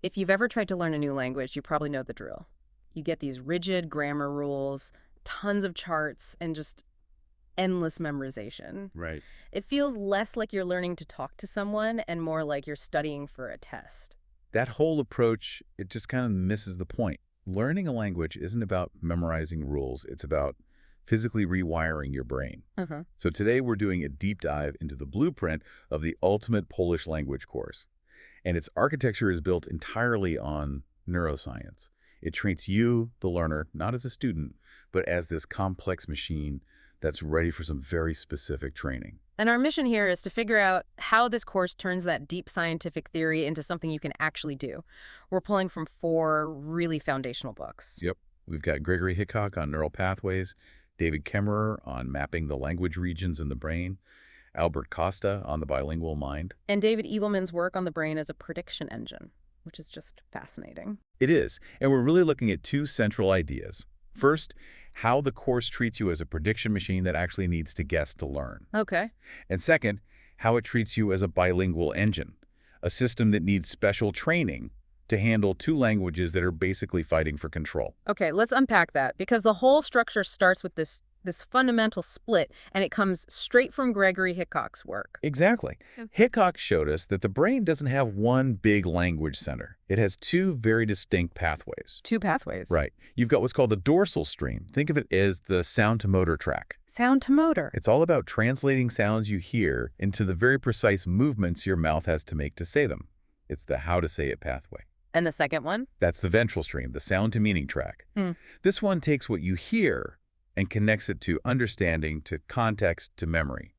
If you've ever tried to learn a new language, you probably know the drill. You get these rigid grammar rules, tons of charts, and just endless memorization. Right. It feels less like you're learning to talk to someone and more like you're studying for a test. That whole approach, it just kind of misses the point. Learning a language isn't about memorizing rules. It's about physically rewiring your brain. So today we're doing a deep dive into the blueprint of the ultimate Polish language course. And its architecture is built entirely on neuroscience. It treats you, the learner, not as a student, but as this complex machine that's ready for some very specific training. And our mission here is to figure out how this course turns that deep scientific theory into something you can actually do. We're pulling from 4 really foundational books. Yep. We've got Gregory Hickok on neural pathways, David Kemmerer on mapping the language regions in the brain, Albert Costa on the bilingual mind. And David Eagleman's work on the brain as a prediction engine, which is just fascinating. It is. And we're really looking at 2 central ideas. First, how the course treats you as a prediction machine that actually needs to guess to learn. Okay. And second, how it treats you as a bilingual engine, a system that needs special training to handle 2 languages that are basically fighting for control. Okay, let's unpack that, because the whole structure starts with this fundamental split, and it comes straight from Gregory Hickok's work. Exactly. Hickok showed us that the brain doesn't have one big language center. It has 2 very distinct pathways. 2 pathways. Right. You've got what's called the dorsal stream. Think of it as the sound-to-motor track. Sound to motor. It's all about translating sounds you hear into the very precise movements your mouth has to make to say them. It's the how-to-say-it pathway. And the second one? That's the ventral stream, the sound-to-meaning track. This one takes what you hear and connects it to understanding, to context, to memory.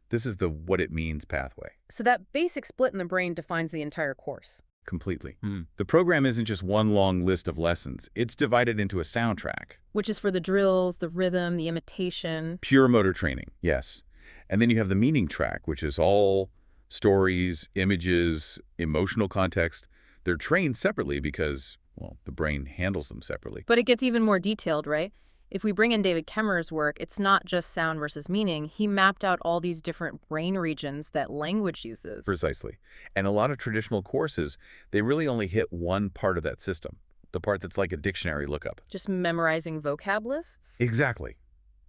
This is the what it means pathway. So that basic split in the brain defines the entire course. Completely. The program isn't just one long list of lessons. It's divided into a soundtrack. Which is for the drills, the rhythm, the imitation. Pure motor training, yes. And then you have the meaning track, which is all stories, images, emotional context. They're trained separately because, well, the brain handles them separately. But it gets even more detailed, right? If we bring in David Kemmerer's work, it's not just sound versus meaning. He mapped out all these different brain regions that language uses. Precisely. And a lot of traditional courses, they really only hit one part of that system, the part that's like a dictionary lookup. Just memorizing vocab lists? Exactly.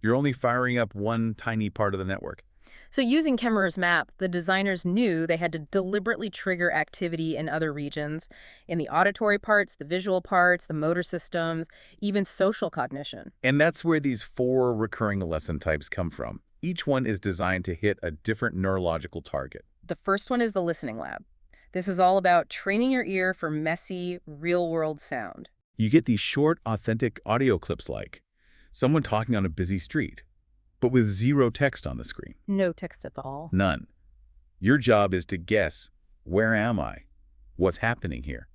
You're only firing up one tiny part of the network. So using Kemmerer's map, the designers knew they had to deliberately trigger activity in other regions, in the auditory parts, the visual parts, the motor systems, even social cognition. And that's where these 4 recurring lesson types come from. Each one is designed to hit a different neurological target. The first one is the listening lab. This is all about training your ear for messy, real-world sound. You get these short, authentic audio clips like someone talking on a busy street, but with 0 text on the screen. No text at all. None. Your job is to guess, where am I? What's happening here?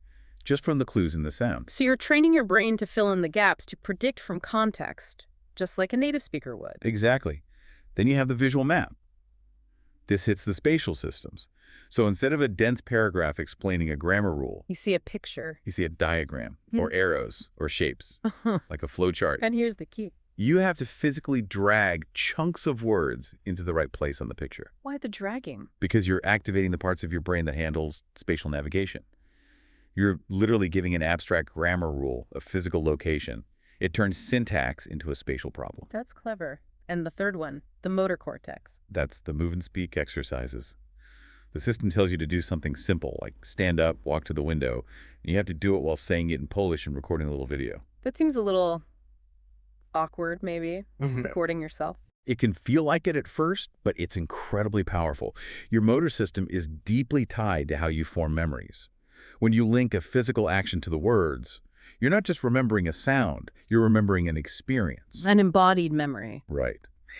Just from the clues in the sound. So you're training your brain to fill in the gaps, to predict from context, just like a native speaker would. Exactly. Then you have the visual map. This hits the spatial systems. So instead of a dense paragraph explaining a grammar rule, You see a picture. you see a diagram, or arrows, or shapes, like a flow chart. And here's the key. You have to physically drag chunks of words into the right place on the picture Why the dragging? because you're activating the parts of your brain that handles spatial navigation. You're literally giving an abstract grammar rule a physical location. It turns syntax into a spatial problem. That's clever. And the third one, the motor cortex. That's the move and speak exercises. The system tells you to do something simple, like stand up, walk to the window, and you have to do it while saying it in Polish and recording a little video. That seems a little awkward, maybe, recording yourself. It can feel like it at first, but it's incredibly powerful. Your motor system is deeply tied to how you form memories. When you link a physical action to the words, you're not just remembering a sound, you're remembering an experience. An embodied memory. Right.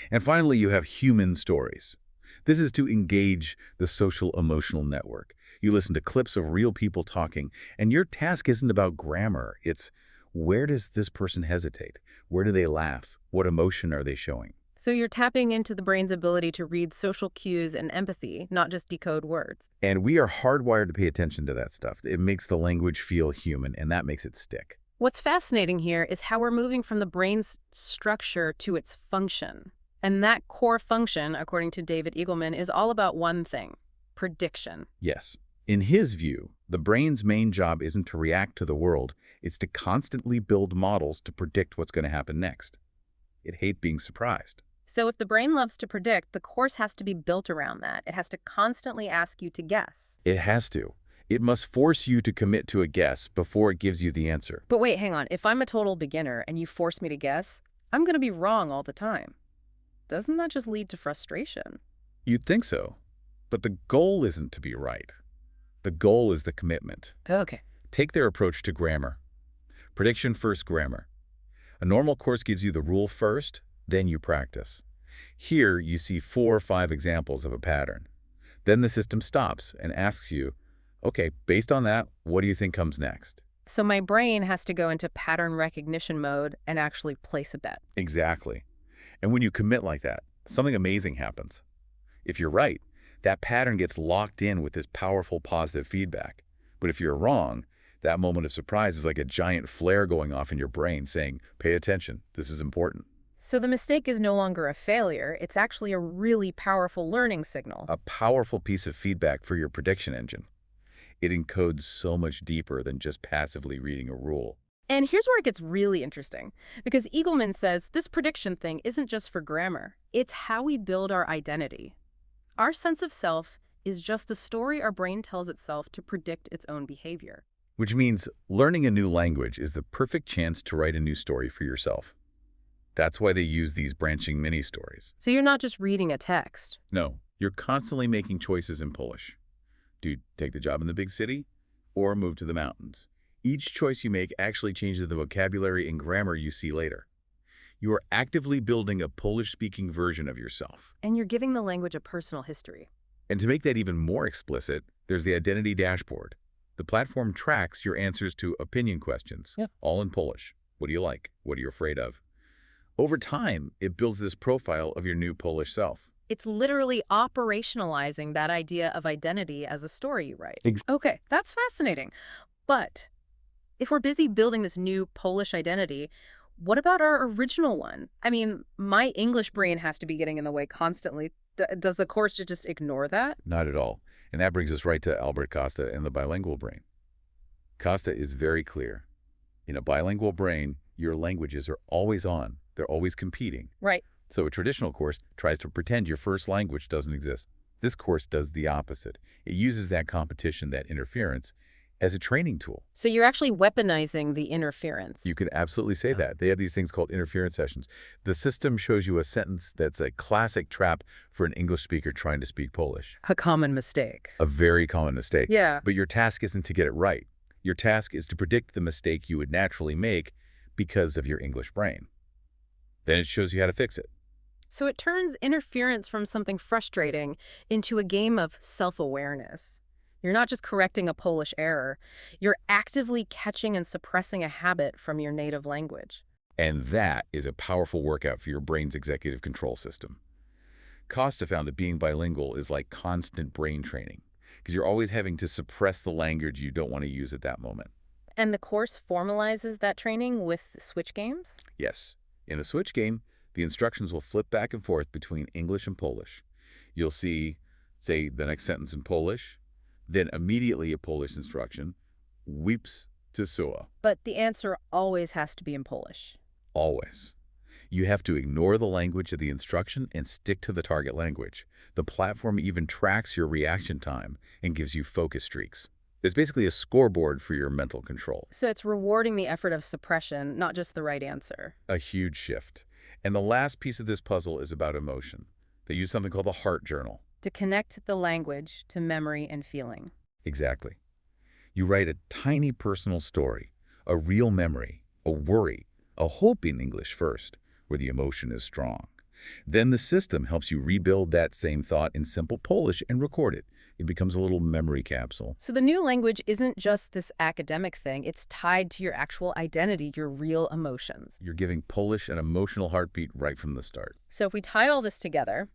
And finally, you have human stories. This is to engage the social emotional network. You listen to clips of real people talking, and your task isn't about grammar. It's where does this person hesitate? Where do they laugh? What emotion are they showing? So you're tapping into the brain's ability to read social cues and empathy, not just decode words. And we are hardwired to pay attention to that stuff. It makes the language feel human, and that makes it stick. What's fascinating here is how we're moving from the brain's structure to its function. And that core function, according to David Eagleman, is all about one thing: prediction. Yes. In his view, The brain's main job isn't to react to the world, it's to constantly build models to predict what's going to happen next. It hates being surprised. So if the brain loves to predict, the course has to be built around that. It has to constantly ask you to guess. It has to. It must force you to commit to a guess before it gives you the answer. But wait, hang on. If I'm a total beginner and you force me to guess, I'm going to be wrong all the time. Doesn't that just lead to frustration? You'd think so. But the goal isn't to be right. The goal is the commitment. Okay. Take their approach to grammar. Prediction first grammar. A normal course gives you the rule first, then you practice. Here you see 4 or 5 examples of a pattern. Then the system stops and asks you, okay, based on that, what do you think comes next? So my brain has to go into pattern recognition mode and actually place a bet. Exactly. And when you commit like that, something amazing happens. If you're right, that pattern gets locked in with this powerful positive feedback. But if you're wrong, that moment of surprise is like a giant flare going off in your brain saying, pay attention, this is important. So the mistake is no longer a failure. It's actually a really powerful learning signal. A powerful piece of feedback for your prediction engine. It encodes so much deeper than just passively reading a rule. And here's where it gets really interesting, because Eagleman says this prediction thing isn't just for grammar. It's how we build our identity. Our sense of self is just the story our brain tells itself to predict its own behavior. Which means learning a new language is the perfect chance to write a new story for yourself. That's why they use these branching mini-stories. So you're not just reading a text. No, you're constantly making choices in Polish. Do you take the job in the big city or move to the mountains? Each choice you make actually changes the vocabulary and grammar you see later. You are actively building a Polish-speaking version of yourself. And you're giving the language a personal history. And to make that even more explicit, there's the identity dashboard. The platform tracks your answers to opinion questions, all in Polish. What do you like? What are you afraid of? Over time, it builds this profile of your new Polish self. It's literally operationalizing that idea of identity as a story you write. Okay, that's fascinating. But if we're busy building this new Polish identity, what about our original one? I mean, my English brain has to be getting in the way constantly. Does the course just ignore that? Not at all. And that brings us right to Albert Costa and the bilingual brain. Costa is very clear. In a bilingual brain, your languages are always on. They're always competing. Right. So a traditional course tries to pretend your first language doesn't exist. This course does the opposite. It uses that competition, that interference, as a training tool. So you're actually weaponizing the interference. You can absolutely say that. They have these things called interference sessions. The system shows you a sentence that's a classic trap for an English speaker trying to speak Polish. A common mistake. A very common mistake. Yeah. But your task isn't to get it right. Your task is to predict the mistake you would naturally make because of your English brain. Then it shows you how to fix it. So it turns interference from something frustrating into a game of self-awareness. You're not just correcting a Polish error. You're actively catching and suppressing a habit from your native language. And that is a powerful workout for your brain's executive control system. Costa found that being bilingual is like constant brain training, because you're always having to suppress the language you don't want to use at that moment. And the course formalizes that training with switch games? Yes. In a switch game, the instructions will flip back and forth between English and Polish. You'll see, say, the next sentence in Polish, then immediately a Polish instruction, "Weeps to soa." But the answer always has to be in Polish. Always. You have to ignore the language of the instruction and stick to the target language. The platform even tracks your reaction time and gives you focus streaks. It's basically a scoreboard for your mental control. So it's rewarding the effort of suppression, not just the right answer. A huge shift. And the last piece of this puzzle is about emotion. They use something called the heart journal. To connect the language to memory and feeling. Exactly. You write a tiny personal story, a real memory, a worry, a hope in English first, where the emotion is strong. Then the system helps you rebuild that same thought in simple Polish and record it. It becomes a little memory capsule. So the new language isn't just this academic thing. It's tied to your actual identity, your real emotions. You're giving Polish an emotional heartbeat right from the start. So if we tie all this together,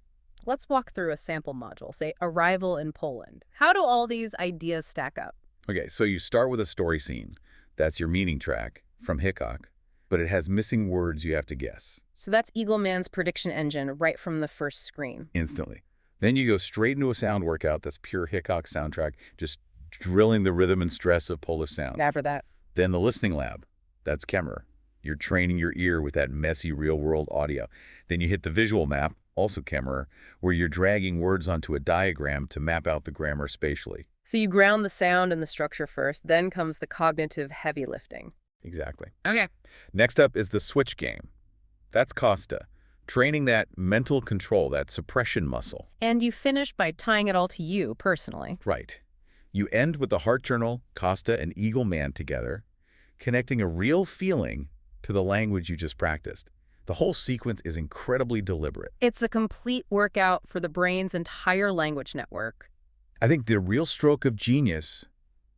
let's walk through a sample module, say Arrival in Poland. How do all these ideas stack up? Okay, so you start with a story scene. That's your meaning track from Hickok, but it has missing words you have to guess. So that's Eagleman's prediction engine right from the first screen. Instantly. Then you go straight into a sound workout that's pure Hickok soundtrack, just drilling the rhythm and stress of Polish sounds. After that. Then the listening lab. That's Kemmerer. You're training your ear with that messy real-world audio. Then you hit the visual map, also Kemmerer, where you're dragging words onto a diagram to map out the grammar spatially. So you ground the sound and the structure first, then comes the cognitive heavy lifting. Exactly. Okay. Next up is the switch game. That's Costa, training that mental control, that suppression muscle. And you finish by tying it all to you personally. Right. You end with the heart journal, Costa, and Eagleman together, connecting a real feeling to the language you just practiced. The whole sequence is incredibly deliberate. It's a complete workout for the brain's entire language network. I think the real stroke of genius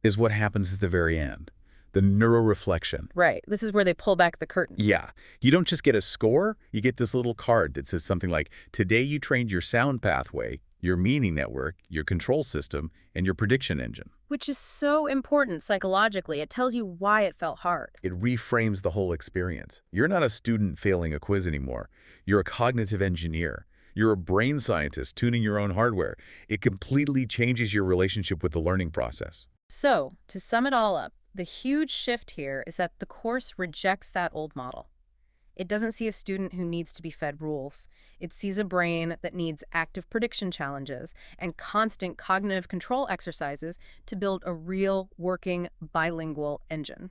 is what happens at the very end, the neuroreflection. Right. This is where they pull back the curtain. Yeah. You don't just get a score, you get this little card that says something like, today you trained your sound pathway, your meaning network, your control system, and your prediction engine. Which is so important psychologically. It tells you why it felt hard. It reframes the whole experience. You're not a student failing a quiz anymore. You're a cognitive engineer. You're a brain scientist tuning your own hardware. It completely changes your relationship with the learning process. So, to sum it all up, the huge shift here is that the course rejects that old model. It doesn't see a student who needs to be fed rules. It sees a brain that needs active prediction challenges and constant cognitive control exercises to build a real, working, bilingual engine.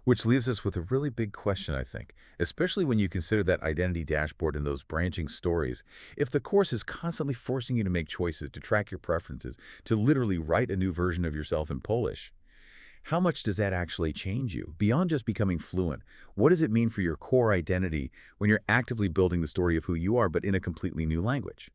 Which leaves us with a really big question, I think, especially when you consider that identity dashboard and those branching stories. If the course is constantly forcing you to make choices, to track your preferences, to literally write a new version of yourself in Polish, how much does that actually change you? Beyond just becoming fluent, what does it mean for your core identity when you're actively building the story of who you are, but in a completely new language?